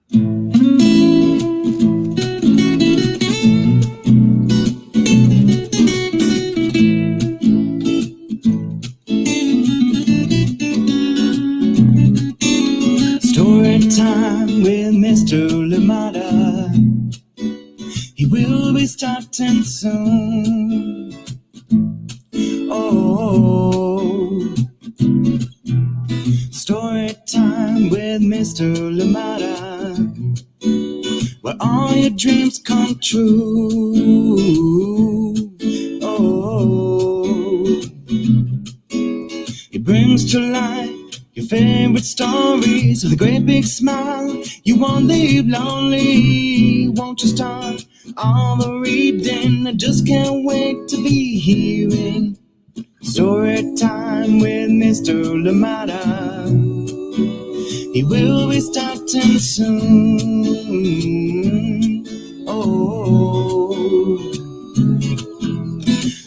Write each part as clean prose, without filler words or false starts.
Story time with Mr. Lamada. He will be starting soon. Oh, story time with Mr. Lamada, where all your dreams come true. Oh, he brings to life your favorite stories with a great big smile. You won't leave lonely, won't you start all the reading? I just can't wait to be hearing story time with Mr. Lamada. He will be starting soon. Oh,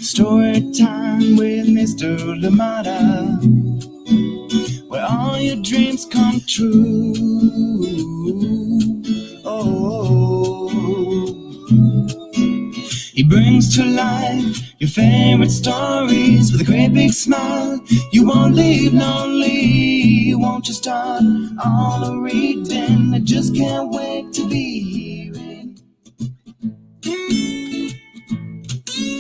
story time with Mr. Lamada, where all your dreams come true. Oh, he brings to life your favorite stories with a great big smile. You won't leave lonely, won't you start all the reading? I just can't wait to be hearing.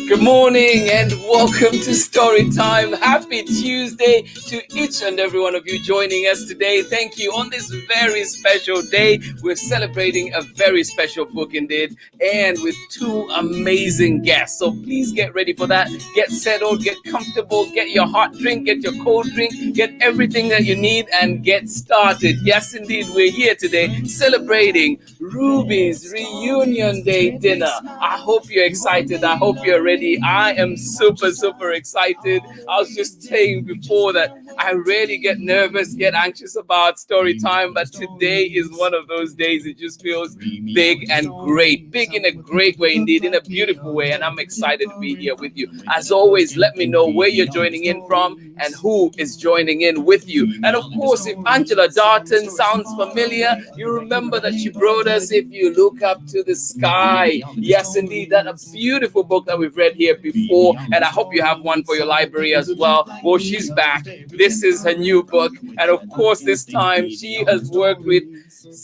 Good morning and welcome to Storytime. Happy Tuesday to each and every one of you joining us today. Thank you. On this very special day, we're celebrating a very special book indeed, and with two amazing guests. So please get ready for that. Get settled, get comfortable, get your hot drink, get your cold drink, get everything that you need and get started. Yes, indeed, we're here today celebrating Ruby's Reunion Day dinner. I hope you're excited. I hope you're ready. I am super excited. I was just saying before that I really get nervous, get anxious about story time, but today is one of those days. It just feels big and great. Big in a great way indeed, in a beautiful way, and I'm excited to be here with you. As always, let me know where you're joining in from and who is joining in with you. And of course, if Angela Dalton sounds familiar, you remember that she brought us If You Look Up to the Sky. Yes, indeed, that a beautiful book that we've read here before, and I hope you have one for your library as well. Well, she's back. This is her new book, and of course, this time she has worked with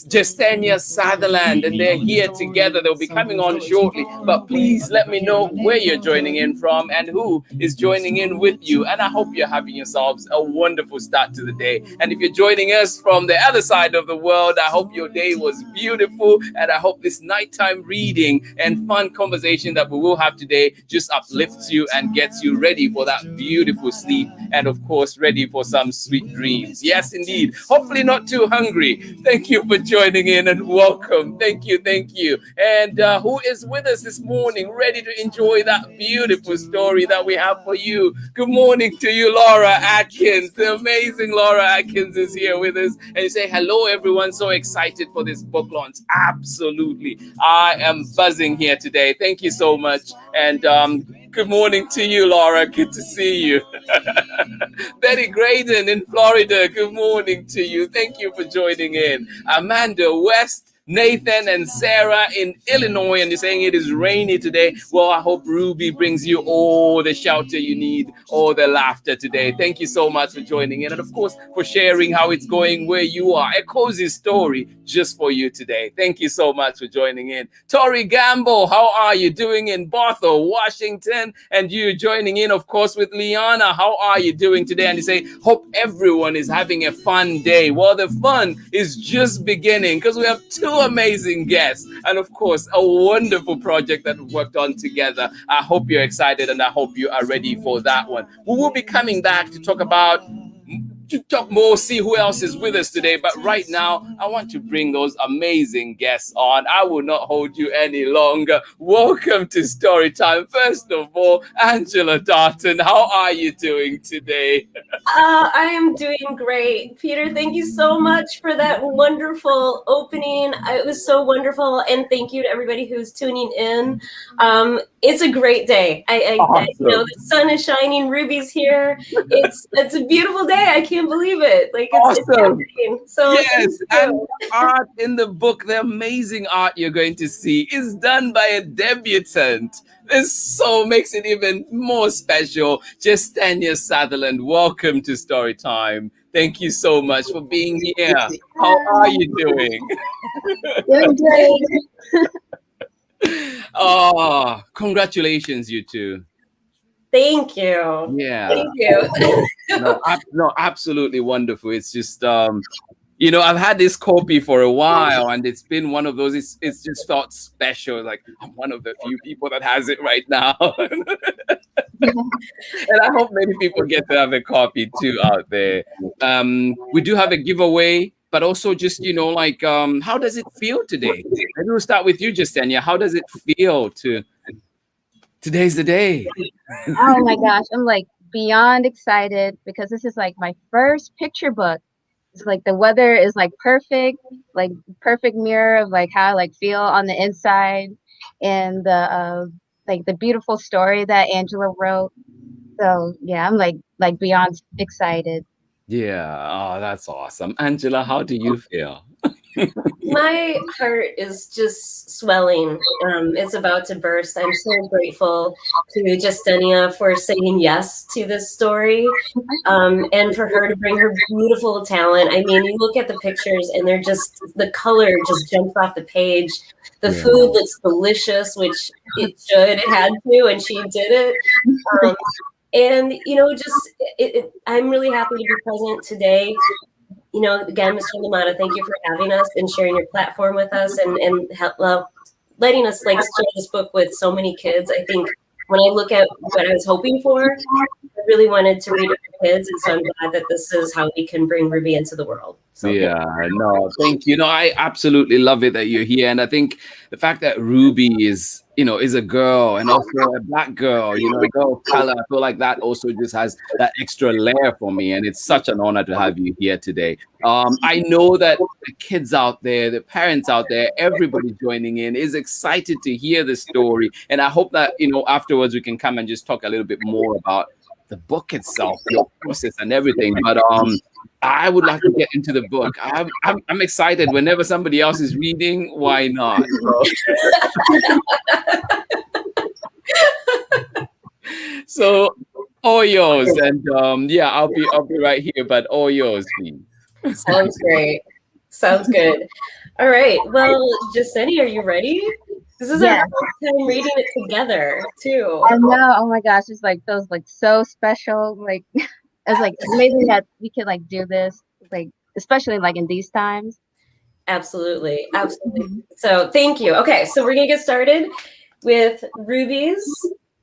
Jestenia Southerland, and they're here together. They'll be coming on shortly, but please let me know where you're joining in from and who is joining in with you. And I hope you're having yourselves a wonderful start to the day. And if you're joining us from the other side of the world, I hope your day was beautiful, and I hope this nighttime reading and fun conversation that we will have today just uplifts you and gets you ready for that beautiful sleep, and of course ready for some sweet dreams. Yes, indeed. Hopefully not too hungry. Thank you for joining in and welcome. Thank you. And who is with us this morning, ready to enjoy that beautiful story that we have for you? Good morning to you, Laura Atkins. The amazing Laura Atkins is here with us. And you say, hello, everyone. So excited for this book launch. Absolutely. I am buzzing here today. Thank you so much. And good morning to you, Laura. Good to see you. Betty Graydon in Florida. Good morning to you. Thank you for joining in. Amanda West, Nathan and Sarah in Illinois, and you're saying it is rainy today. Well, I hope Ruby brings you all the shelter you need, all the laughter today. Thank you so much for joining in, and of course for sharing how it's going where you are. A cozy story just for you today. Thank you so much for joining in. Tori Gamble, how are you doing in Bothell, Washington? And you joining in, of course, with Liana. How are you doing today? And you say, hope everyone is having a fun day. Well, the fun is just beginning because we have two amazing guests and of course a wonderful project that we've worked on together. I hope you're excited and I hope you are ready for that one. We will be coming back to talk more, see who else is with us today. But right now, I want to bring those amazing guests on. I will not hold you any longer. Welcome to Storytime. First of all, Angela Darton, how are you doing today? I am doing great. Peter, thank you so much for that wonderful opening. It was so wonderful. And thank you to everybody who's tuning in. It's a great day. Awesome. The sun is shining. Ruby's here. It's a beautiful day. I can't believe it. Like it's Awesome. happening. So Yes, and the art in the book, the amazing art you're going to see, is done by a debutant. This so makes it even more special. Jestenia Southerland, welcome to Storytime. Thank you so much for being here. How are you doing? Doing great. Oh, congratulations, you two. Thank you. Yeah. Thank you. No, absolutely wonderful. It's just I've had this copy for a while, and it's been one of those. It's just felt special. Like I'm one of the few people that has it right now, and I hope many people get to have a copy too out there. We do have a giveaway, but also just how does it feel today? Maybe we'll start with you, Jestenia. How does it feel to? Today's the day. Oh my gosh, I'm like beyond excited because this is like my first picture book. It's like the weather is like perfect mirror of like how I like feel on the inside, and the like the beautiful story that Angela wrote. So yeah, I'm like beyond excited. Yeah. Oh, that's awesome. Angela, how do you feel? My heart is just swelling. It's about to burst. I'm so grateful to Jestenia for saying yes to this story, and for her to bring her beautiful talent. I mean, you look at the pictures and they're just, the color just jumps off the page. The food looks delicious, which it had to, and she did it. And, I'm really happy to be present today. Again, Mr. Lamata, thank you for having us and sharing your platform with us and letting us share this book with so many kids. I think when I look at what I was hoping for, I really wanted to read it for kids, and so I'm glad that this is how we can bring Ruby into the world. So, Thank you. I absolutely love it that you're here, and I think the fact that Ruby is a girl and also a Black girl, a girl of color, I feel like that also just has that extra layer for me, and it's such an honor to have you here today. I know that the kids out there, the parents out there, everybody joining in is excited to hear the story, and I hope that afterwards we can come and just talk a little bit more about the book itself, your process and everything. But I would like to get into the book. I'm excited whenever somebody else is reading. Why not? So all yours, and I'll be right here, but all yours, please. Sounds great. Sounds good. All right. Well, Jestenia, are you ready? This is our first time reading it together too. I know. Oh my gosh, it's like those like so special. Like it's like amazing that we can like do this, like especially like in these times. Absolutely. So thank you. Okay, so we're gonna get started with Ruby's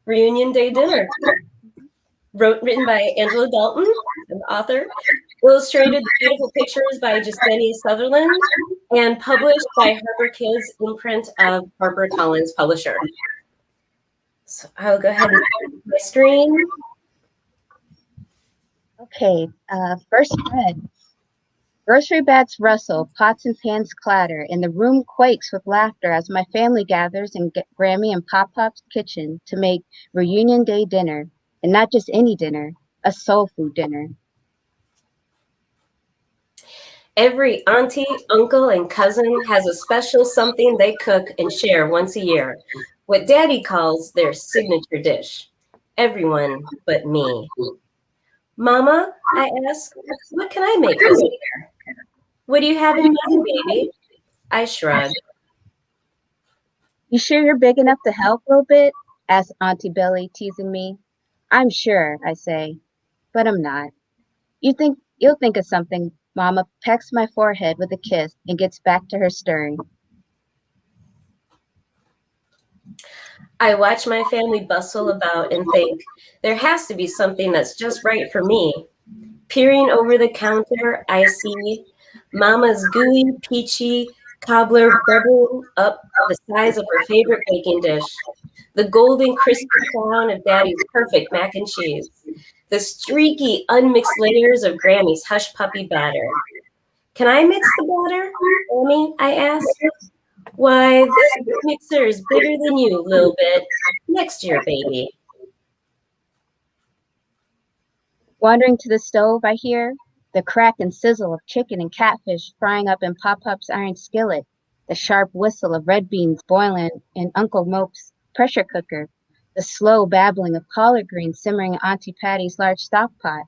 Reunion Day Dinner. Written by Angela Dalton, an author. Illustrated beautiful pictures by Jestenia Southerland, and published by HarperCollinsPublishers, imprint of HarperCollinsPublishers. So I'll go ahead and share my screen. Okay, first spread. Grocery bags rustle, pots and pans clatter, and the room quakes with laughter as my family gathers in Grammy and Pop-Pop's kitchen to make reunion day dinner, and not just any dinner, a soul food dinner. Every auntie, uncle, and cousin has a special something they cook and share once a year, what Daddy calls their signature dish. Everyone but me. Mama, I ask, what can I make this year? What do you have in mind, baby? I shrug. You sure you're big enough to help a little bit? Asks Auntie Billy, teasing me. I'm sure, I say, but I'm not. You'll think of something. Mama pecks my forehead with a kiss and gets back to her stirring. I watch my family bustle about and think, there has to be something that's just right for me. Peering over the counter, I see Mama's gooey, peachy cobbler bubbling up the size of her favorite baking dish, the golden, crispy crown of Daddy's perfect mac and cheese, the streaky, unmixed layers of Grammy's hush puppy batter. Can I mix the batter, Grammy? I ask. Why, this mixer is bigger than you, little bit. Next year, baby. Wandering to the stove, I hear the crack and sizzle of chicken and catfish frying up in Pop-Up's iron skillet, the sharp whistle of red beans boiling in Uncle Mope's pressure cooker, the slow babbling of collard greens simmering in Auntie Patty's large stock pot.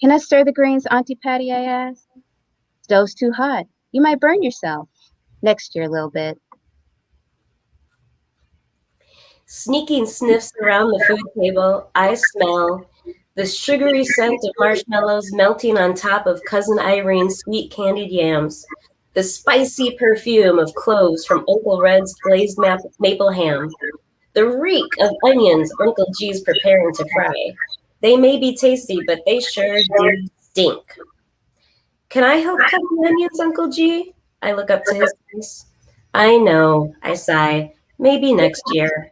Can I stir the greens, Auntie Patty? I asked. Stove's too hot. You might burn yourself. Next year, a little bit. Sneaking sniffs around the food table, I smell the sugary scent of marshmallows melting on top of Cousin Irene's sweet candied yams, the spicy perfume of cloves from Uncle Red's glazed maple ham, the reek of onions Uncle G's preparing to fry. They may be tasty, but they sure do stink. Can I help cut the onions, Uncle G? I look up to his face. I know, I sigh. Maybe next year.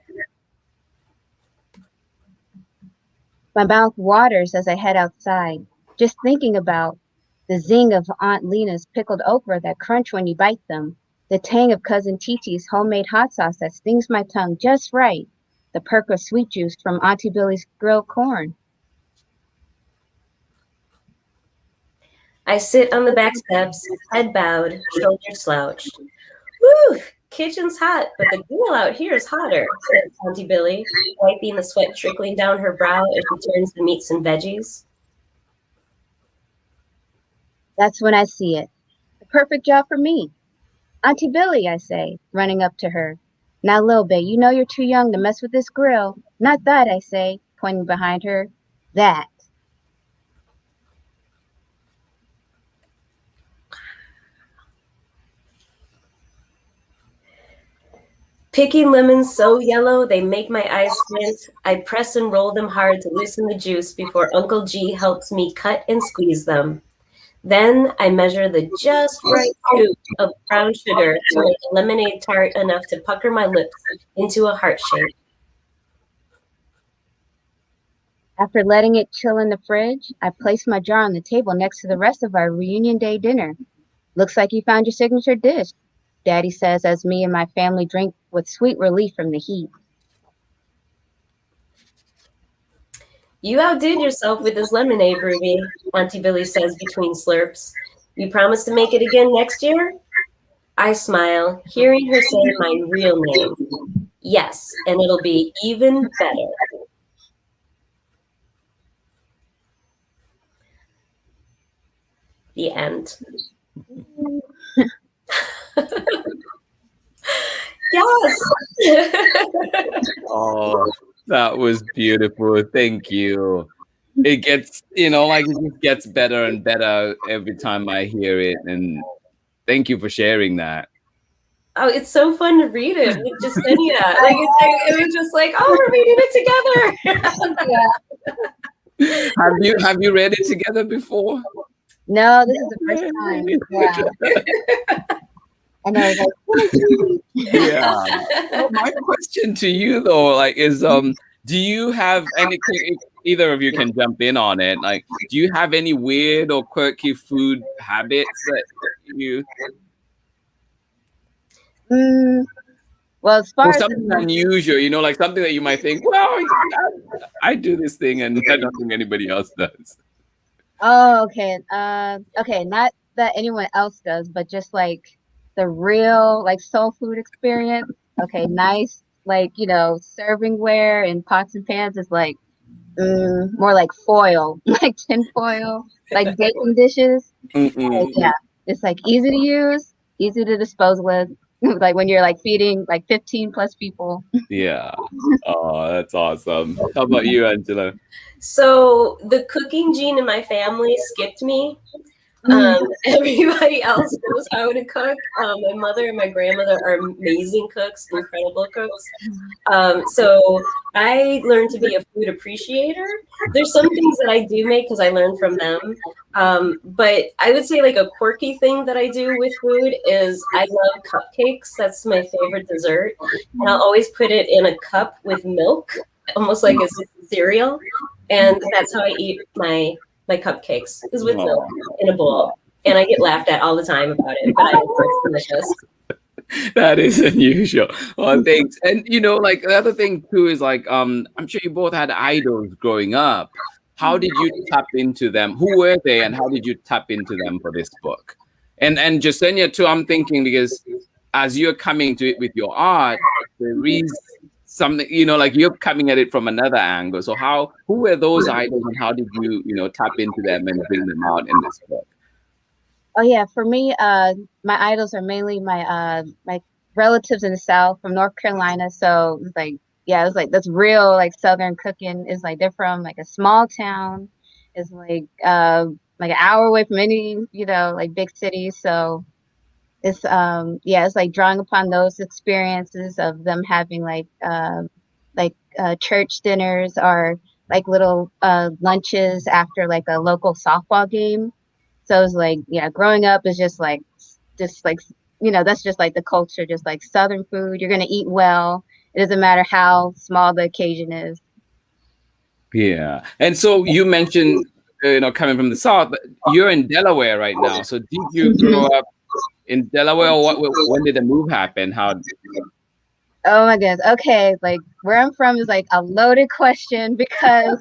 My mouth waters as I head outside, just thinking about the zing of Aunt Lena's pickled okra that crunch when you bite them, the tang of Cousin Titi's homemade hot sauce that stings my tongue just right, the perk of sweet juice from Auntie Billy's grilled corn. I sit on the back steps, head bowed, shoulders slouched. Whew, kitchen's hot, but the grill out here is hotter, said Auntie Billy, wiping the sweat trickling down her brow as she turns the meats and veggies. That's when I see it. The perfect job for me. Auntie Billy, I say, running up to her. Now, Lil Bay, you know you're too young to mess with this grill. Not that, I say, pointing behind her. That. Picking lemons so yellow they make my eyes squint, I press and roll them hard to loosen the juice before Uncle G helps me cut and squeeze them. Then I measure the just right scoop of brown sugar to make a lemonade tart enough to pucker my lips into a heart shape. After letting it chill in the fridge, I place my jar on the table next to the rest of our reunion day dinner. Looks like you found your signature dish, Daddy says as me and my family drink with sweet relief from the heat. You outdid yourself with this lemonade, Ruby, Auntie Billy says between slurps. You promise to make it again next year? I smile, hearing her say my real name. Yes, and it'll be even better. The end. Yes. Oh, that was beautiful. Thank you. It gets, it just gets better and better every time I hear it. And thank you for sharing that. Oh, it's so fun to read it with Jestenia. It was just like, oh, we're reading it together. Have you read it together before? No, this is the first time. Yeah. And I was like, yeah. Well, my question to you though, is do you have any, either of you can jump in on it, do you have any weird or quirky food habits that you well, as far as something unusual, something that you might think, well, I do this thing and I don't think anybody else does. Oh, okay. Okay, not that anyone else does, but just the real soul food experience. Okay, nice servingware and pots and pans is more like foil, like tin foil, like baking dishes. Yeah, it's easy to use, easy to dispose with. When you're feeding 15 plus people. Yeah. Oh, that's awesome. How about you, Angela? So the cooking gene in my family skipped me. Everybody else knows how to cook. My mother and my grandmother are amazing cooks, incredible cooks. So I learned to be a food appreciator. There's some things that I do make because I learned from them. But I would say a quirky thing that I do with food is I love cupcakes. That's my favorite dessert. And I'll always put it in a cup with milk, almost like it's cereal. And that's how I eat my cupcakes, is with milk in a bowl. And I get laughed at all the time about it, but I think it's delicious. That is unusual. Oh, thanks. And like the other thing too is like, I'm sure you both had idols growing up. How did you tap into them? Who were they, and how did you tap into them for this book? And Jestenia too, I'm thinking, because as you're coming to it with your art, there is something, like you're coming at it from another angle. So who were those idols, and how did you, tap into them and bring them out in this book? Oh yeah, for me, my idols are mainly my relatives in the South from North Carolina. So it's like, yeah, it was like that's real like Southern cooking. Is like they're from like a small town. It's like an hour away from any like big city. So it's it's like drawing upon those experiences of them having like church dinners or like little lunches after like a local softball game. So it's like, yeah, growing up is just like that's just like the culture, just like Southern food. You're gonna eat well. It doesn't matter how small the occasion is. Yeah. And so you mentioned, coming from the South, but you're in Delaware right now. So did you grow up in Delaware, or when did the move happen? How? Oh my goodness. Okay, like where I'm from is like a loaded question because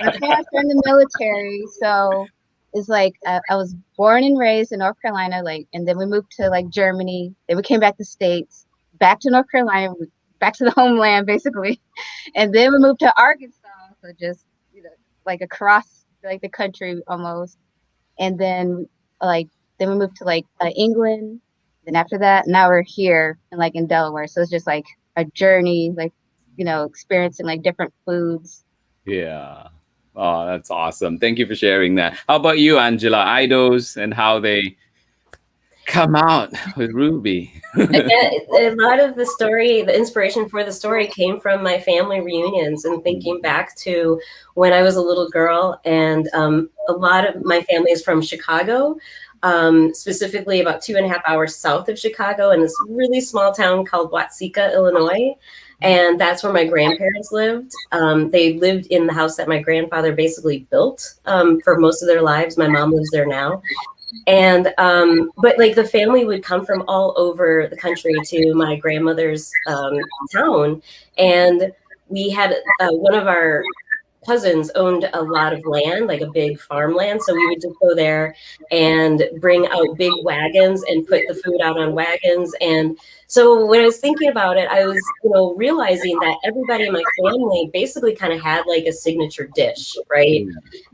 my parents are in the military, so it's like I was born and raised in North Carolina, like, and then we moved to like Germany. Then we came back to States, back to North Carolina, back to the homeland, basically, and then we moved to Arkansas. So just like across like the country almost, and then then we moved to like England. Then after that, now we're here and like in Delaware. So it's just like a journey, like experiencing like different foods. Yeah. Oh, that's awesome. Thank you for sharing that. How about you, Angela? Idols and how they come out with Ruby. A lot of the inspiration for the story came from my family reunions and thinking back to when I was a little girl. And a lot of my family is from Chicago, specifically about 2.5 hours south of Chicago, in this really small town called Watseka, Illinois. And that's where my grandparents lived. They lived in the house that my grandfather basically built for most of their lives. My mom lives there now. And but like the family would come from all over the country to my grandmother's town. And we had one of our cousins owned a lot of land, like a big farmland. So we would just go there and bring out big wagons and put the food out on wagons. And so when I was thinking about it, I was, realizing that everybody in my family basically kind of had like a signature dish, right?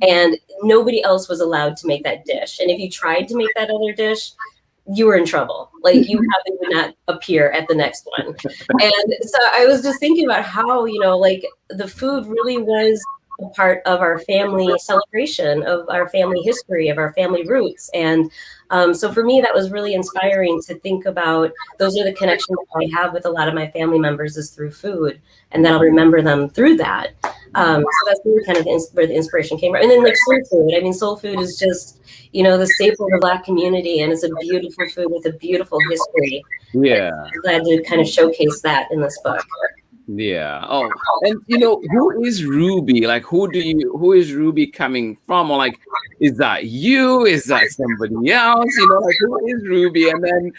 And nobody else was allowed to make that dish. And if you tried to make that other dish, you were in trouble. Like you probably would not appear at the next one. And so I was just thinking about how, like the food really was a part of our family celebration, of our family history, of our family roots. And so for me, that was really inspiring to think about. Those are the connections I have with a lot of my family members, is through food, and then I'll remember them through that. So that's really kind of where the inspiration came from. And then like soul food. I mean, soul food is just, the staple of the Black community, and it's a beautiful food with a beautiful history. Yeah. I'm glad to kind of showcase that in this book. Yeah. Oh, and who is Ruby? Like, who is Ruby coming from? Or like, is that you? Is that somebody else? Like, who is Ruby? And then,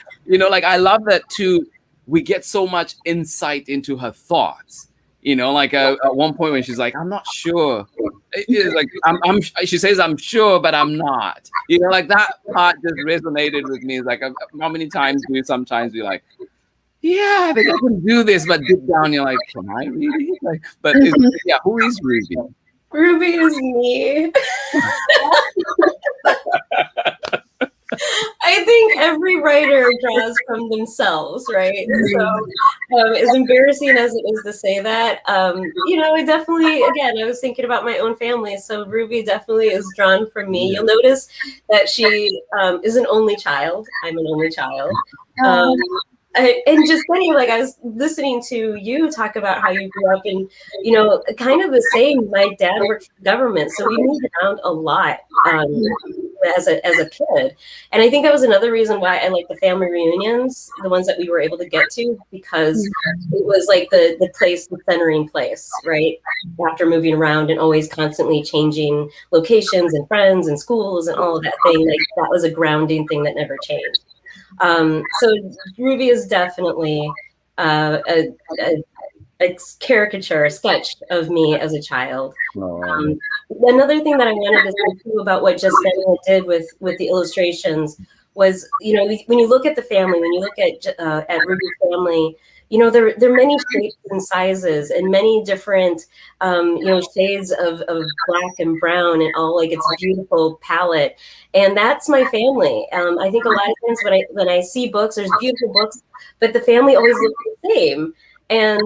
like, I love that too. We get so much insight into her thoughts. Like at one point when she's like, I'm not sure. It's like she says, I'm sure, but I'm not. Like that part just resonated with me. It's like, how many times do you sometimes be like, yeah, I think I can do this, but deep down you're like, can I really? Like, but who is Ruby? Ruby is me. I think every writer draws from themselves, right? So as embarrassing as it is to say that, it definitely, again, I was thinking about my own family. So Ruby definitely is drawn from me. You'll notice that she is an only child. I'm an only child. And just funny, like I was listening to you talk about how you grew up in, kind of the same. My dad worked for the government, so we moved around a lot as a kid. And I think that was another reason why I like the family reunions, the ones that we were able to get to, because it was like the place, the centering place, right? After moving around and always constantly changing locations and friends and schools and all of that thing, like that was a grounding thing that never changed. So Ruby is definitely a caricature, a sketch of me as a child. Oh, Another thing that I wanted to say too about what Jestenia did with the illustrations was, you know, when you look at the family, when you look at Ruby's family, you know, there are many shapes and sizes and many different, you know, shades of black and brown and all, like, it's a beautiful palette. And that's my family. I think a lot of times when I see books, there's beautiful books, but the family always looks the same. And,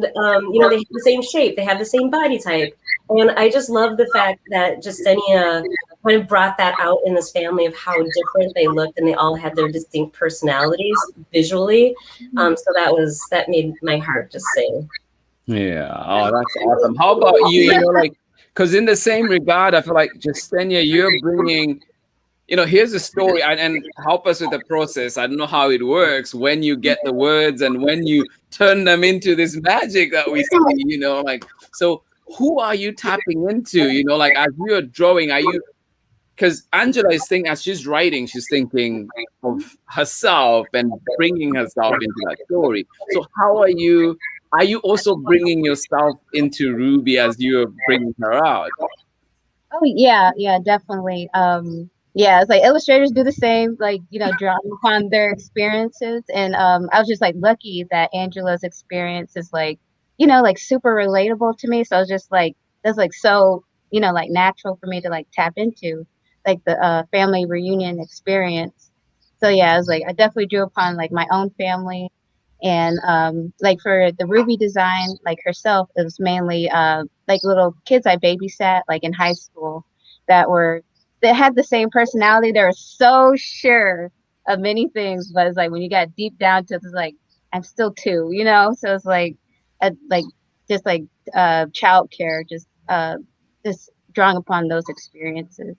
you know, they have the same shape, they have the same body type. And I just love the fact that Jestenia kind of brought that out in this family of how different they looked, and they all had their distinct personalities visually. So that made my heart just sing. yeah. Oh, that's awesome. How about you? You know, like, because in the same regard, I feel like Jestenia, you're bringing, you know, here's a story, and help us with the process. I don't know how it works when you get the words and when you turn them into this magic that we see, you know, like, so who are you tapping into, you know, like, as you're drawing, are you, because Angela is thinking, as she's writing, she's thinking of herself and bringing herself into that story. So how are you also bringing yourself into Ruby as you're bringing her out? Oh yeah, definitely. Yeah, it's like illustrators do the same, like, you know, drawing upon their experiences. And I was just like lucky that Angela's experience is like, you know, like super relatable to me. So I was just like, that's like so, you know, like natural for me to like tap into, like the family reunion experience. So yeah, I was like, I definitely drew upon like my own family. And like for the Ruby design, like herself, it was mainly like little kids I babysat like in high school that had the same personality. They were so sure of many things, but it's like when you got deep down to it, it's like I'm still two, you know. So it's like like just like child care, just drawing upon those experiences.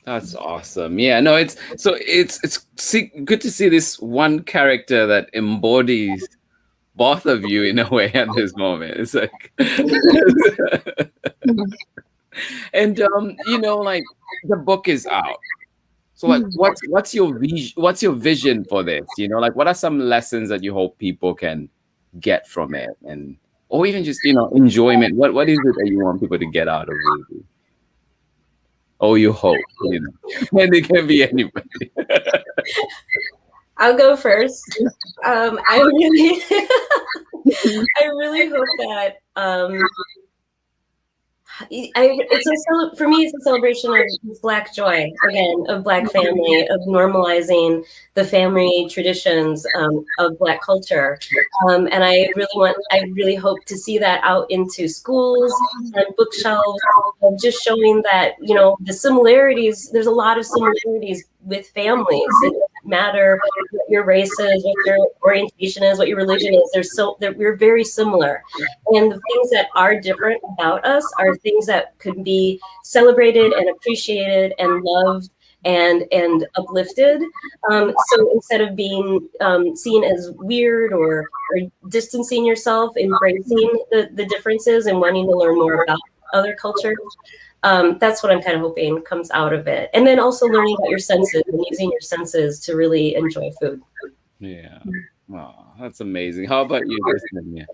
That's awesome. Yeah, no, it's good to see this one character that embodies both of you in a way at this moment. It's like, and you know, like, the book is out. So, like, what's your vision for this? You know, like, what are some lessons that you hope people can get from it, and or even just, you know, enjoyment? What is it that you want people to get out of Ruby? Oh, you hope, you know, and it can be anybody. I'll go first. I really, I really hope that for me, it's a celebration of Black joy, again, of Black family, of normalizing the family traditions of Black culture. And I really hope to see that out into schools and bookshelves, of just showing that, you know, there's a lot of similarities with families. It doesn't matter what your race is, what your orientation is, what your religion is. We're very similar. And the things that are different about us are things that could be celebrated and appreciated and loved and uplifted. So instead of being seen as weird or distancing yourself, embracing the differences and wanting to learn more about other cultures. That's what I'm kind of hoping comes out of it. And then also learning about your senses and using your senses to really enjoy food. Yeah. Oh, that's amazing. How about you, Jestenia?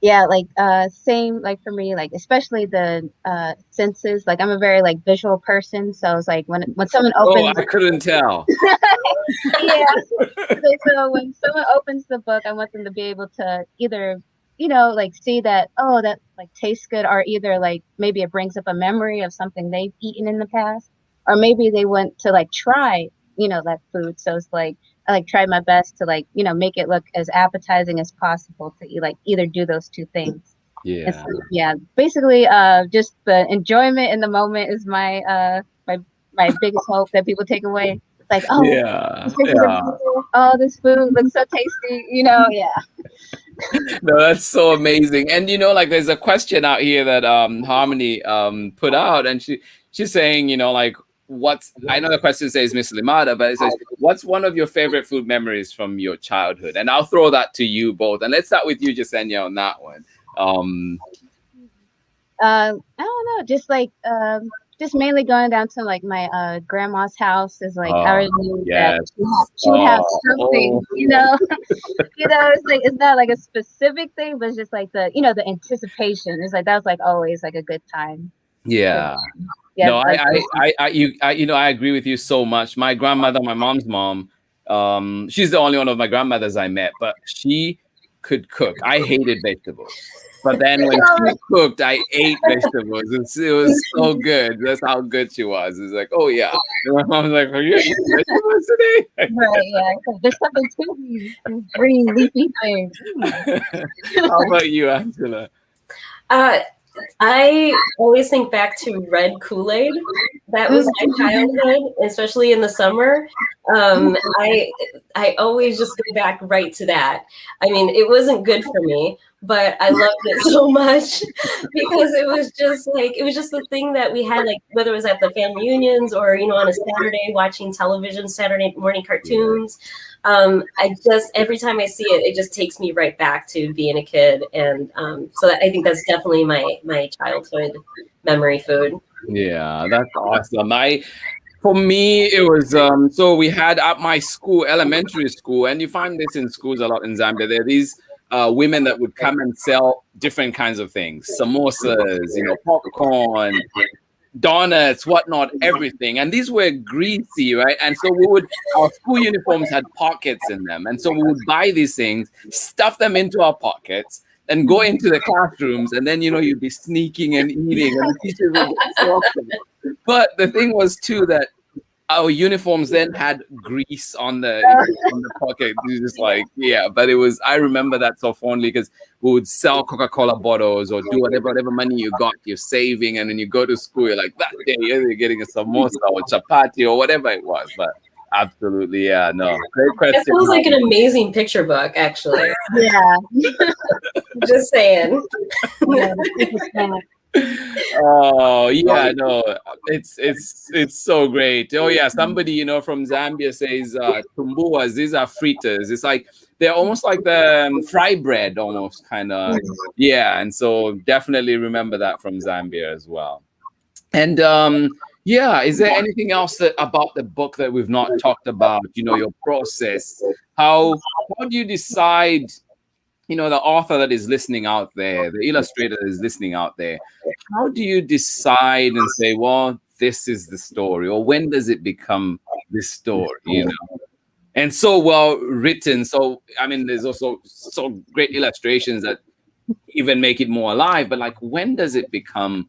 Yeah, like same, like for me, like especially the senses. Like I'm a very like visual person, so it's like when someone opens. Oh, I couldn't tell. Yeah. So when someone opens the book, I want them to be able to either, you know, like see that, oh, that like tastes good, or either like maybe it brings up a memory of something they've eaten in the past, or maybe they want to like try, you know, that food. So it's like I like try my best to like, you know, make it look as appetizing as possible to like either do those two things. Yeah. So, yeah, basically just the enjoyment in the moment is my my biggest hope that people take away. It's like, oh Yeah. oh, this food looks so tasty, you know. Yeah. No, that's so amazing. And you know, like, there's a question out here that Harmony put out, and she's saying, you know, like, I know the question says Miss Limada, but it says, what's one of your favorite food memories from your childhood? And I'll throw that to you both. And let's start with you, Jestenia, on that one. I don't know, just like just mainly going down to like my grandma's house is like I already knew that yes. she would have something, Oh, you know. It's like it's not like a specific thing, but it's just like the anticipation. It's like that was like always like a good time. yeah. Yeah, No, like I agree with you so much. My grandmother, my mom's mom, she's the only one of my grandmothers I met, but she could cook. I hated vegetables. But then when she cooked, I ate vegetables. It was so good. That's how good she was. It's like, oh yeah. And my mom's like, are you eating vegetables today? right, yeah. There's something to these green leafy things. How about you, Angela? I always think back to red Kool-Aid. That was my childhood, especially in the summer. I always just go back right to that. I mean, it wasn't good for me, but I loved it so much because it was just the thing that we had, like whether it was at the family reunions or on a Saturday watching television, Saturday morning cartoons. I just every time I see it, it just takes me right back to being a kid, and so I think that's definitely my childhood memory food. Yeah, that's awesome. For me, it was so we had at my school, elementary school, and you find this in schools a lot in Zambia. There are these women that would come and sell different kinds of things, samosas, popcorn, donuts, whatnot, everything. And these were greasy, right? And so our school uniforms had pockets in them. And so we would buy these things, stuff them into our pockets, and go into the classrooms. And then, you'd be sneaking and eating, and the teachers would get so upset. But the thing was, too, that our uniforms then had grease on the pocket. It was just like, yeah, but I remember that so fondly because we would sell Coca-Cola bottles or do whatever money you got, you're saving, and then you go to school, you're like, that day you're getting a samosa or chapati or whatever it was. But absolutely, yeah, no, great question. That sounds like an amazing picture book, actually. Yeah. Just saying. Oh yeah, no, it's so great. Oh yeah, somebody from Zambia says tumbuas. These are fritters. It's like they're almost like the fry bread, almost kind of. Yeah, and so definitely remember that from Zambia as well. And yeah, is there anything else about the book that we've not talked about? Your process. How do you decide? The author that is listening out there, the illustrator that is listening out there, how do you decide and say, well, this is the story, or when does it become this story, And so well written. So, I mean, there's also so great illustrations that even make it more alive, but like, when does it become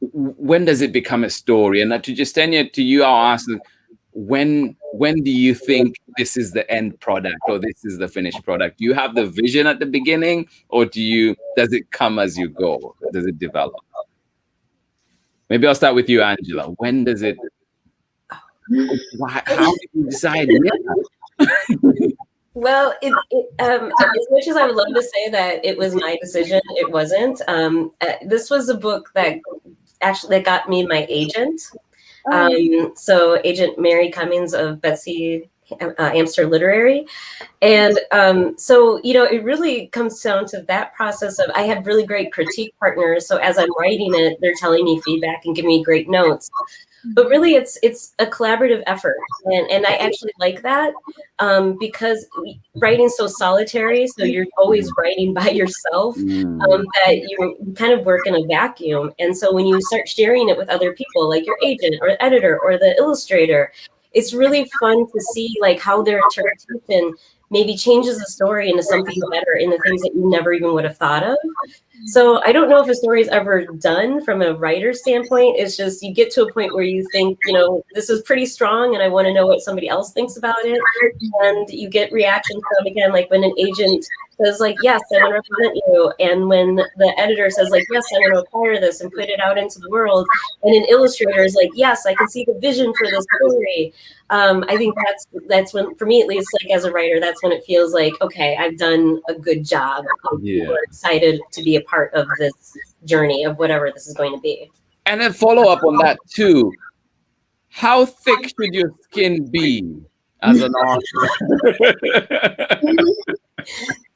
a story? And to Jestenia, to you, I'll ask, when do you think this is the end product or this is the finished product? Do you have the vision at the beginning, or does it come as you go? Does it develop? Maybe I'll start with you, Angela. When does it? How did you decide? Well, as much as I would love to say that it was my decision, it wasn't. This was a book that got me my agent. So Agent Mary Cummings of Betsy Amster Literary. And so, it really comes down to that process of, I have really great critique partners. So as I'm writing it, they're telling me feedback and giving me great notes. But really, it's a collaborative effort, and I actually like that because writing's so solitary. So you're always writing by yourself. That you kind of work in a vacuum. And so when you start sharing it with other people, like your agent or editor or the illustrator, it's really fun to see like how their interpretation maybe changes the story into something better in the things that you never even would have thought of. So I don't know if a story is ever done from a writer's standpoint. It's just you get to a point where you think, this is pretty strong and I want to know what somebody else thinks about it. And you get reactions from, again, like when an agent says like, yes, I want to represent you. And when the editor says like, yes, I want to acquire this and put it out into the world. And an illustrator is like, yes, I can see the vision for this story. I think that's when, for me at least, like as a writer, that's when it feels like, okay, I've done a good job. We're excited to be a part of this journey of whatever this is going to be. And then follow up on that too. How thick should your skin be as an author?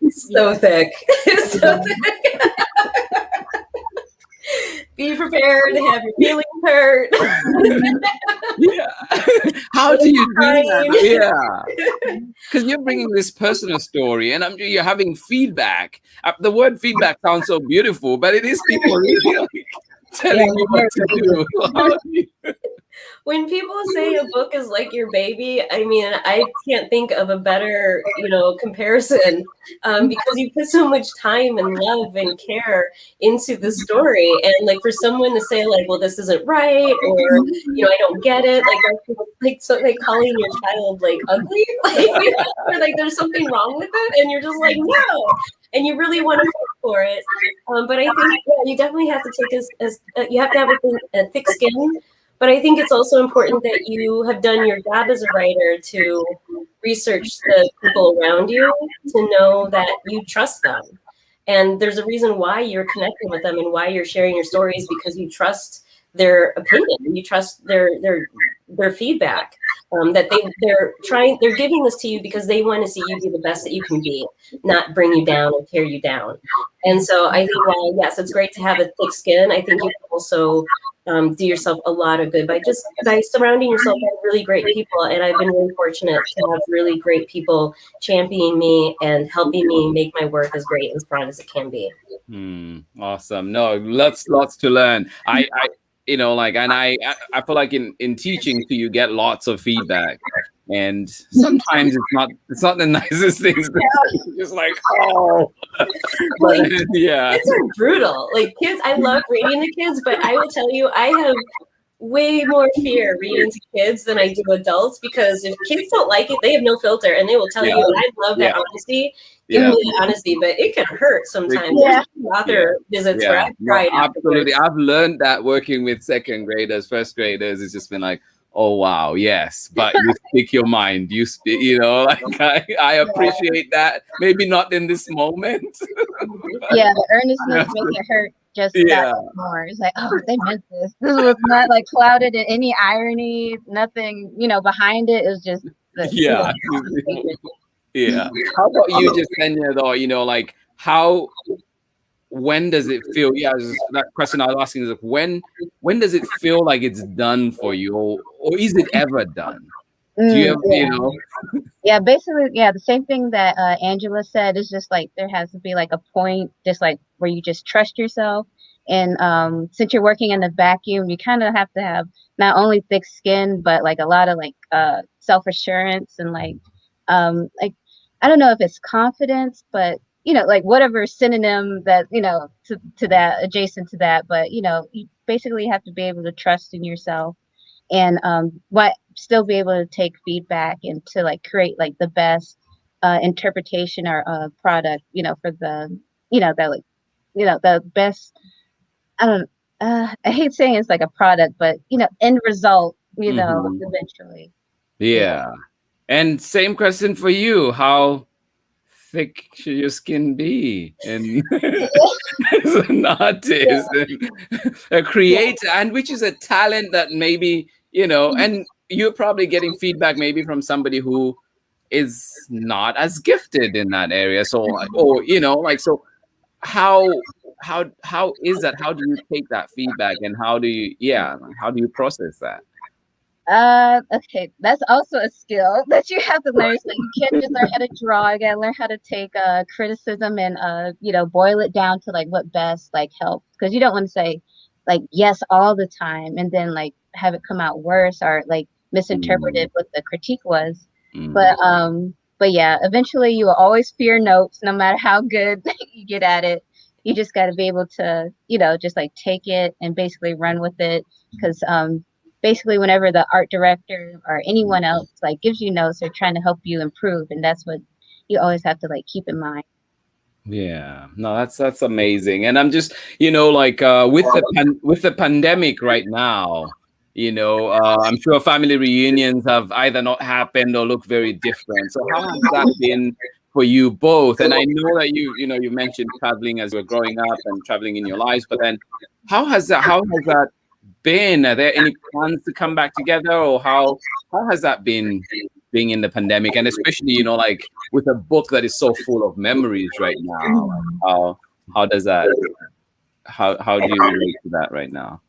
So thick. So thick. Be prepared to have your feelings hurt. Yeah. How do you do that? Yeah. Because you're bringing this personal story, and you're having feedback. The word feedback sounds so beautiful, but it is people really like telling you what to do. How do you- When people say a book is like your baby, I mean, I can't think of a better, comparison, because you put so much time and love and care into the story. And like for someone to say like, well, this isn't right, or, I don't get it, like calling your child like ugly, or like there's something wrong with it. And you're just like, no. And you really want to fight for it. But I think you definitely have to take you have to have a thick skin. But I think it's also important that you have done your job as a writer to research the people around you, to know that you trust them. And there's a reason why you're connecting with them and why you're sharing your stories, because you trust their opinion, you trust their feedback, that they're giving this to you because they want to see you be the best that you can be, not bring you down or tear you down. And so I think while yes, it's great to have a thick skin, I think you can also do yourself a lot of good by surrounding yourself with really great people. And I've been really fortunate to have really great people championing me and helping me make my work as great and strong as it can be. Awesome. No, lots to learn. I feel like in teaching too, you get lots of feedback, and sometimes it's not the nicest things. Just like, oh, like, yeah, kids are brutal. Like kids, I love reading to kids, but I will tell you, I have way more fear reading to kids than I do adults, because if kids don't like it, they have no filter and they will tell you. And I love that honesty. Give me the honesty, but it can hurt sometimes. There's author visits where I've cried. Absolutely. I've learned that working with second graders, first graders, it's just been like, oh wow, yes, but you speak your mind. You speak, I appreciate that. Maybe not in this moment. Yeah, the earnestness makes it hurt just that more. It's like, oh, they meant this. This was not like clouded in any irony, nothing, behind it. It was just Yeah. How about you, Jestenia, though? Like when does it feel? Yeah, that question I was asking is like, when does it feel like it's done for you, or is it ever done? Do you ever, Yeah, basically, the same thing that Angela said is just like there has to be like a point, just like where you just trust yourself. And since you're working in the vacuum, you kind of have to have not only thick skin, but like a lot of like self-assurance and like I don't know if it's confidence, but like whatever synonym that, to that, adjacent to that, but you basically have to be able to trust in yourself, and still be able to take feedback and to like create like the best interpretation or product, for the, the best. I hate saying it's like a product, but end result, eventually. Yeah. And same question for you. How thick should your skin be? And as an artist and a creator, and which is a talent that maybe, and you're probably getting feedback maybe from somebody who is not as gifted in that area. So, so how is that? How do you take that feedback, and how do you process that? Okay, that's also a skill that you have to learn. So you can't just learn how to draw. You gotta learn how to take criticism and boil it down to like what best like helps, because you don't want to say like yes all the time and then like have it come out worse or like misinterpreted what the critique was. But yeah, eventually you will always fear notes, no matter how good you get at it. You just got to be able to just like take it and basically run with it, because basically whenever the art director or anyone else like gives you notes, they're trying to help you improve, and that's what you always have to like keep in mind. Yeah, no, that's amazing. And I'm just with the pandemic right now, I'm sure family reunions have either not happened or look very different. So how has that been for you both? And I know that you mentioned traveling as you were growing up and traveling in your lives, but then how has that been? Are there any plans to come back together, or how has that been being in the pandemic, and especially like with a book that is so full of memories right now? How does that? How do you relate to that right now?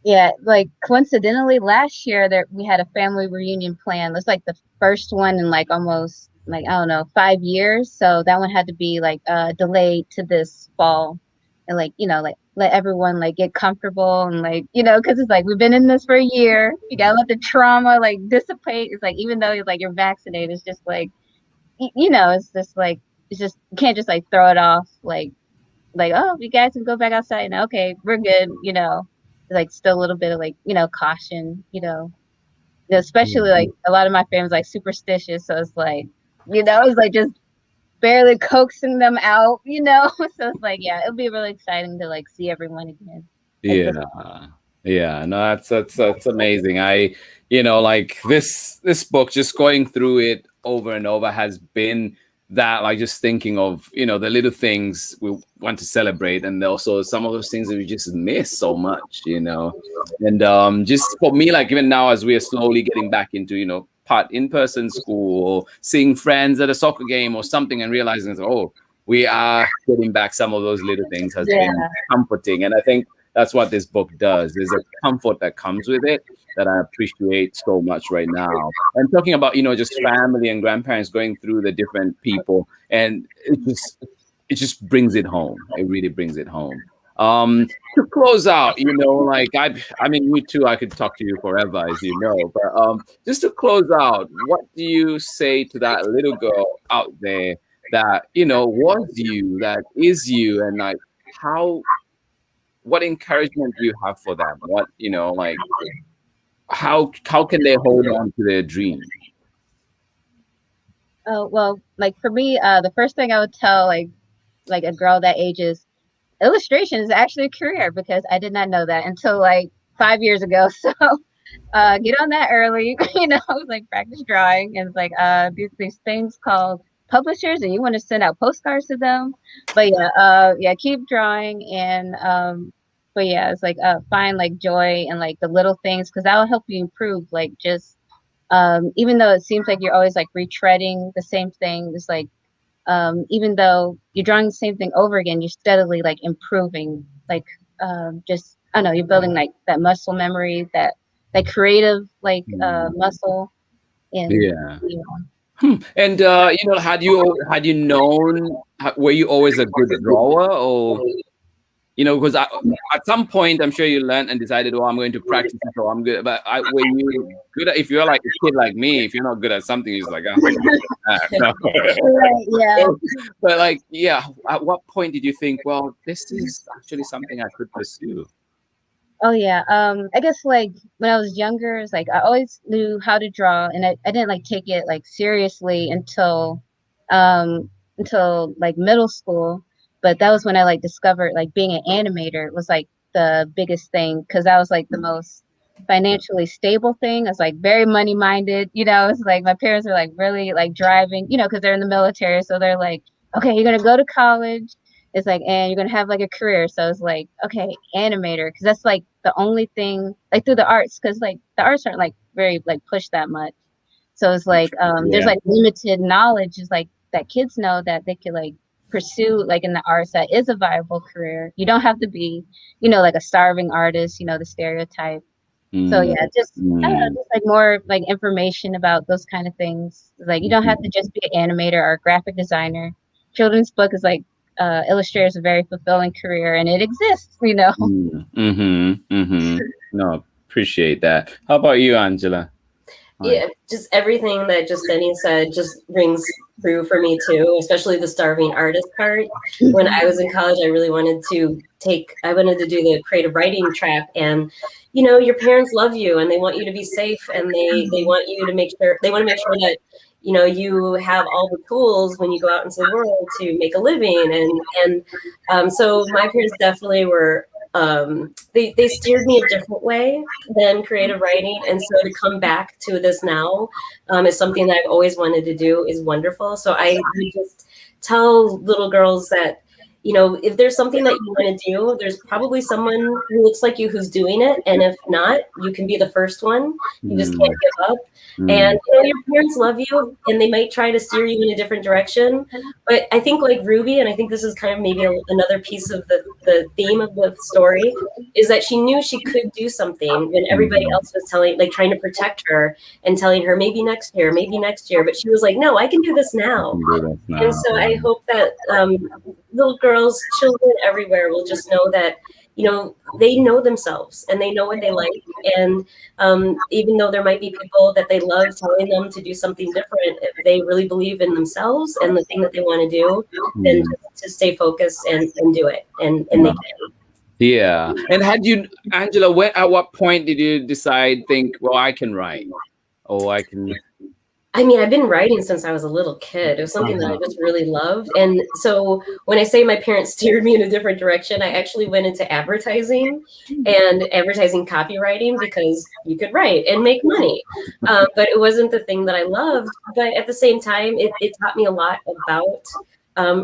Yeah, like coincidentally last year there we had a family reunion plan. It's like the first one in like almost like I don't know 5 years. So that one had to be like delayed to this fall, and like like let everyone like get comfortable and like because it's like we've been in this for a year. You gotta let the trauma like dissipate. It's like even though like you're vaccinated, it's just like it's just like it's just you can't just like throw it off like, oh, you guys can go back outside now. Okay, we're good. Like still a little bit of like, caution, especially like a lot of my family's like superstitious. So it's like, it's like just barely coaxing them out, So it's like, yeah, it'll be really exciting to like see everyone again. Yeah, no, that's amazing. Like this book, just going through it over and over has been that, like, just thinking of the little things we want to celebrate, and also some of those things that we just miss so much, and just for me, like even now as we are slowly getting back into part in-person school or seeing friends at a soccer game or something and realizing we are getting back some of those little things has been comforting. And I think that's what this book does. There's a comfort that comes with it that I appreciate so much right now. And talking about, just family and grandparents going through the different people, and it just brings it home. It really brings it home. To close out, like I mean, me too, I could talk to you forever, as you know, but just to close out, what do you say to that little girl out there that, was you, that is you, and like what encouragement do you have for them? What, like, how can they hold on to their dream? Oh, well, like for me, the first thing I would tell like a girl that age is illustration is actually a career, because I did not know that until like 5 years ago. So get on that early, like practice drawing, and it's like these things called publishers, and you want to send out postcards to them. But yeah, keep drawing, and but yeah, it's like find like joy and like the little things, because that will help you improve. Like just even though it seems like you're always like retreading the same thing, it's like even though you're drawing the same thing over again, you're steadily like improving. Like just I don't know, you're building like that muscle memory, that creative like muscle. And And had you known, were you always a good drawer, or because at some point I'm sure you learned and decided, I'm going to practice it, so I'm good. But were you good at, if you're like a kid like me, if you're not good at something, you're just like, no. Right, yeah. But like, yeah, at what point did you think, well, this is actually something I could pursue? Oh yeah. I guess like when I was younger, it's like I always knew how to draw, and I didn't like take it like seriously until like middle school. But that was when I like discovered like being an animator was like the biggest thing, because that was like the most financially stable thing. I was like very money minded, it's like my parents are like really like driving, because they're in the military. So they're like, okay, you're gonna go to college. It's like, and you're gonna have like a career. So it's like, okay, animator, because that's like the only thing like through the arts, because like the arts aren't like very like pushed that much. So it's like there's like limited knowledge is like that kids know that they could like pursue like in the arts, that is a viable career. You don't have to be, like a starving artist, the stereotype. So yeah, just I don't know, just like more like information about those kind of things. Like you don't have to just be an animator or a graphic designer. Children's book is like illustrator is a very fulfilling career, and it exists, No, appreciate that. How about you, Angela? Yeah, just everything that Jestenia said just rings true for me too, especially the starving artist part. When I was in college, I really wanted to do the creative writing track, and your parents love you and they want you to be safe, and they want you to make sure that you have all the tools when you go out into the world to make a living, and so my parents definitely were they steered me a different way than creative writing, and so to come back to this now is something that I've always wanted to do, is wonderful. So I would just tell little girls that if there's something that you want to do, there's probably someone who looks like you who's doing it. And if not, you can be the first one. You just can't give up. And your parents love you, and they might try to steer you in a different direction. But I think like Ruby, and I think this is kind of maybe another piece of the theme of the story, is that she knew she could do something when everybody else was trying to protect her and telling her maybe next year. But she was like, no, I can do this now. And so I hope that little girls, children everywhere will just know that, they know themselves and they know what they like. And even though there might be people that they love telling them to do something different, if they really believe in themselves and the thing that they want to do, then to stay focused and do it. And they can. Yeah. And Angela, at what point did you think, well, I can write? Oh, I can. I mean, I've been writing since I was a little kid. It was something that I just really loved. And so when I say my parents steered me in a different direction, I actually went into advertising and advertising copywriting because you could write and make money. But it wasn't the thing that I loved. But at the same time, it taught me a lot about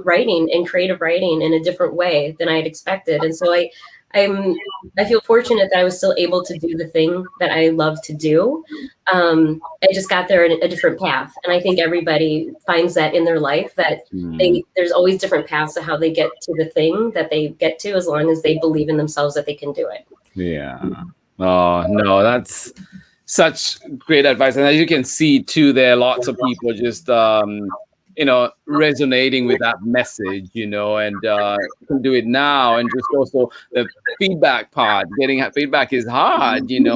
writing and creative writing in a different way than I had expected. And so I feel fortunate that I was still able to do the thing that I love to do. I just got there in a different path. And I think everybody finds that in their life, that there's always different paths of how they get to the thing that they get to, as long as they believe in themselves that they can do it. Yeah. Oh, no, that's such great advice. And as you can see too, there are lots of people just, resonating with that message, and you can do it now. And just also the feedback part, getting feedback is hard, and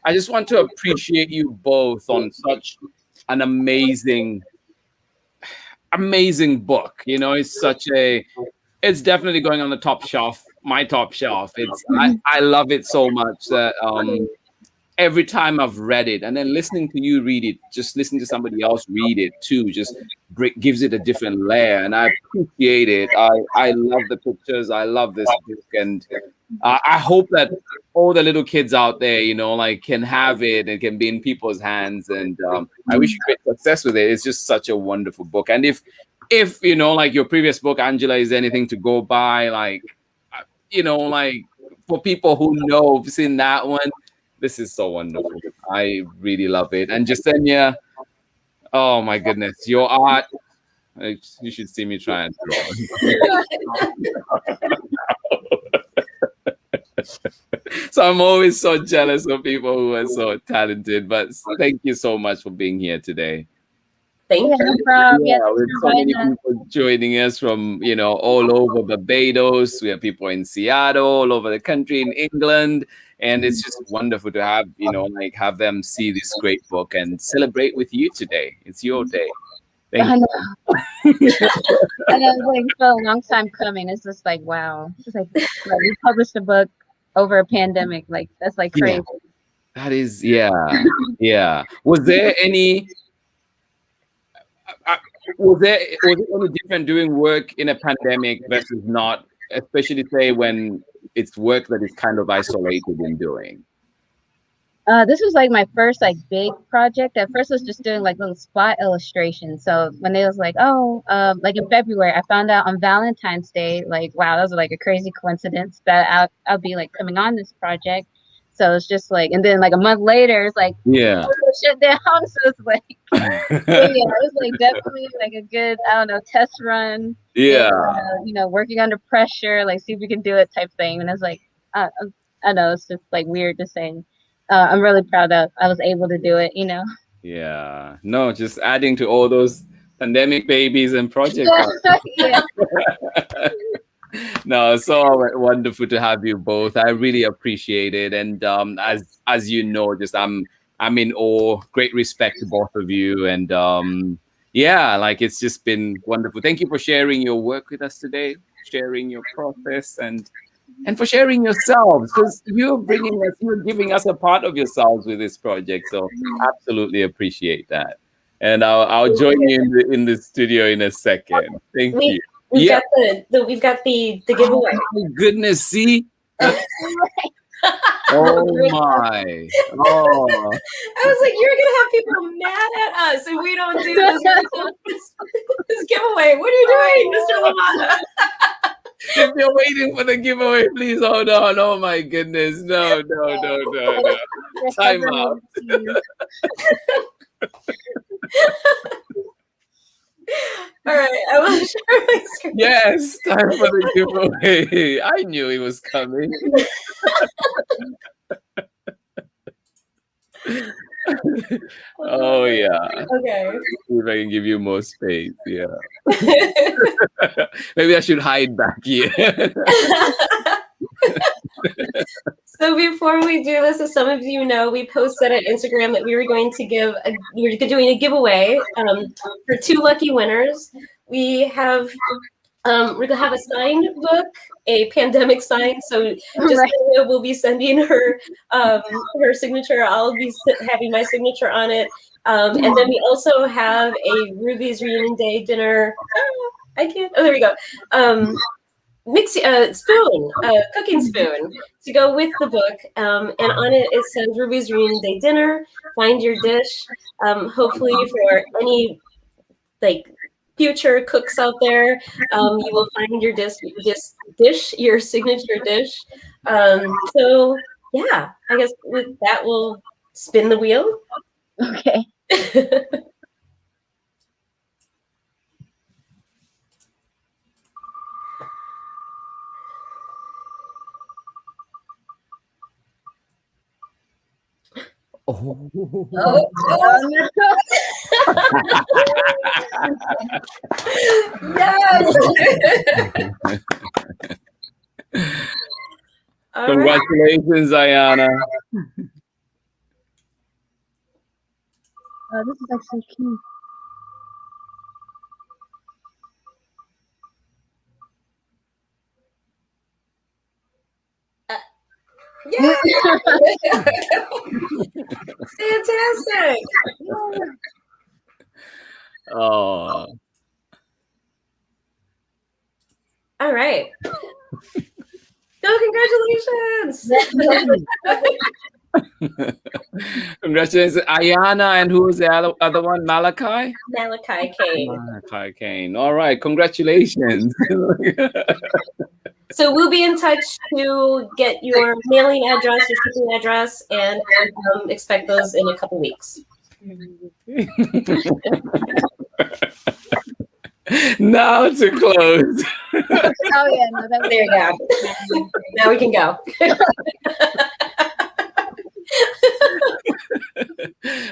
I just want to appreciate you both on such an amazing book. It's definitely going on the top shelf, my top shelf. I love it so much that every time I've read it, and then listening to you read it, just listening to somebody else read it too, just gives it a different layer, and I appreciate it. I love the pictures. I love this book, and I hope that all the little kids out there, can have it and can be in people's hands. And I wish you great success with it. It's just such a wonderful book. And if like your previous book, Angela, is anything to go by, for people who know, have seen that one. This is so wonderful. I really love it. And Jestenia, oh my goodness, your art, you should see me try and draw. So I'm always so jealous of people who are so talented, but thank you so much for being here today. Thank you. With so many people joining us from, all over Barbados. We have people in Seattle, all over the country, in England. And it's just wonderful to have, have them see this great book and celebrate with you today. It's your day. Thank you. I know, it's been a long time coming. It's just like, wow. It's like we published a book over a pandemic. Like, that's like crazy. Yeah. That is, yeah. Was there any different doing work in a pandemic versus not, especially say when it's work that is kind of isolated in doing? This was like my first big project. At first I was just doing little spot illustrations. So when they was like, in February, I found out on Valentine's Day, wow, that was a crazy coincidence that I'll be coming on this project. So it's just and then a month later, it's shut down. So it's it was definitely a good, test run. Yeah. And, working under pressure, see if we can do it type thing. And it's I know it's just weird to say. I'm really proud that I was able to do it, Yeah. No, just adding to all those pandemic babies and projects. Yeah. No, so wonderful to have you both. I really appreciate it. And as you know, just I'm in awe, great respect to both of you. And it's just been wonderful. Thank you for sharing your work with us today, sharing your process, and for sharing yourselves, because you're giving us a part of yourselves with this project. So absolutely appreciate that. And I'll join you in the studio in a second. Thank you. We've got the giveaway. Oh my goodness, see? Oh my. Oh. I was like, you're gonna have people mad at us if we don't do this giveaway. What are you doing, Mr. LaMotta? If you're waiting for the giveaway, please hold on. Oh my goodness. No. Time out. All right, I will share my screen. Yes, time for the giveaway. I knew it was coming. Oh yeah. Okay. See if I can give you more space. Yeah. Maybe I should hide back here. So before we do this, as some of you know, we posted on Instagram that we were doing a giveaway for 2 lucky winners. We're gonna have a signed book, a pandemic sign. So Jestenia will be sending her signature. I'll be having my signature on it. And then we also have a Ruby's Reunion Day dinner. Oh, there we go. Cooking spoon to go with the book. And on it says Ruby's Reunion Day dinner. Find your dish. Hopefully for any future cooks out there, you will find your dish, your signature dish. So yeah, I guess with that we'll spin the wheel. Okay. Oh. Yes. Congratulations, Ayana. Oh, this is like so cute. Yeah. Fantastic. Oh. All right. No, congratulations. Congratulations, Ayana, and who was the other one? Malachi? Malachi Kane. Malachi Kane. All right, congratulations. So we'll be in touch to get your mailing address, your shipping address, and expect those in a couple weeks. Now to close. Oh yeah, no, There you go. Now we can go.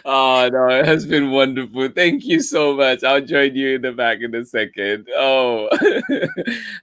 Oh no, it has been wonderful. Thank you so much. I'll join you in the back in a second. Oh,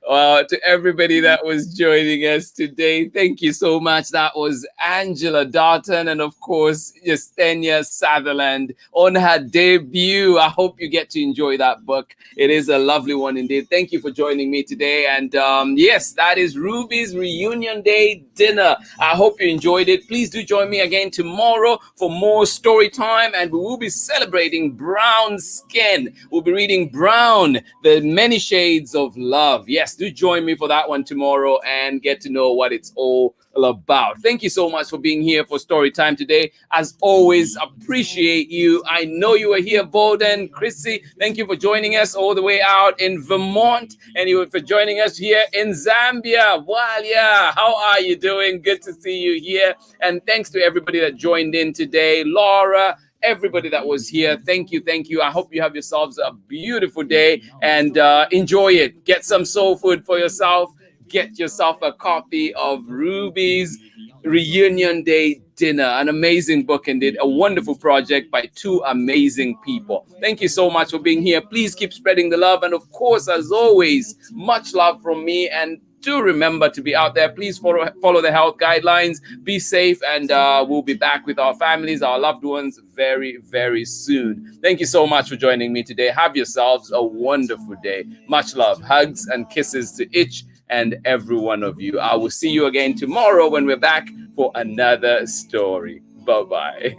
well, to everybody that was joining us today, thank you so much. That was Angela Dalton and of course Jestenia Southerland on her debut. I hope you get to enjoy that book. It is a lovely one indeed. Thank you for joining me today. And yes, that is Ruby's Reunion Day dinner. I hope you enjoyed it. Please do join me again tomorrow for more story time, and we will be celebrating brown skin. We'll be reading Brown, the Many Shades of Love. Yes, do join me for that one tomorrow and get to know what it's all about. Thank you so much for being here for story time today. As always, appreciate you. I know you were here, Bolden, Chrissy. Thank you for joining us all the way out in Vermont, and you for joining us here in Zambia. Walia, how are you doing? Good to see you here. And thanks to everybody that joined in today. Laura, everybody that was here, thank you. I hope you have yourselves a beautiful day and enjoy it. Get some soul food for yourself. Get yourself a copy of Ruby's Reunion Day dinner. An amazing book indeed. A wonderful project by 2 amazing people. Thank you so much for being here. Please keep spreading the love. And of course, as always, much love from me. And do remember to be out there. Please follow the health guidelines. Be safe. And we'll be back with our families, our loved ones very, very soon. Thank you so much for joining me today. Have yourselves a wonderful day. Much love. Hugs and kisses to each and every one of you. I will see you again tomorrow when we're back for another story. Bye-bye.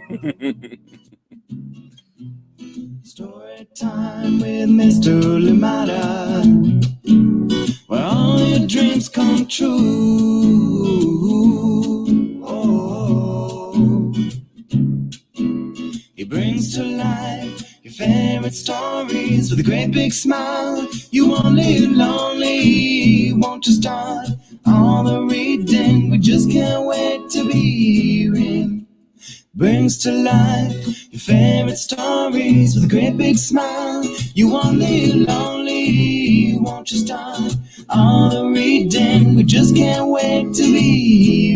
Story time with Mr. Limata, where all your dreams come true. Oh, he brings to life your favorite stories with a great big smile. You won't live lonely. Won't you start all the reading? We just can't wait to be hearing. Brings to life your favorite stories with a great big smile. You won't live lonely. Won't you start all the reading? We just can't wait to be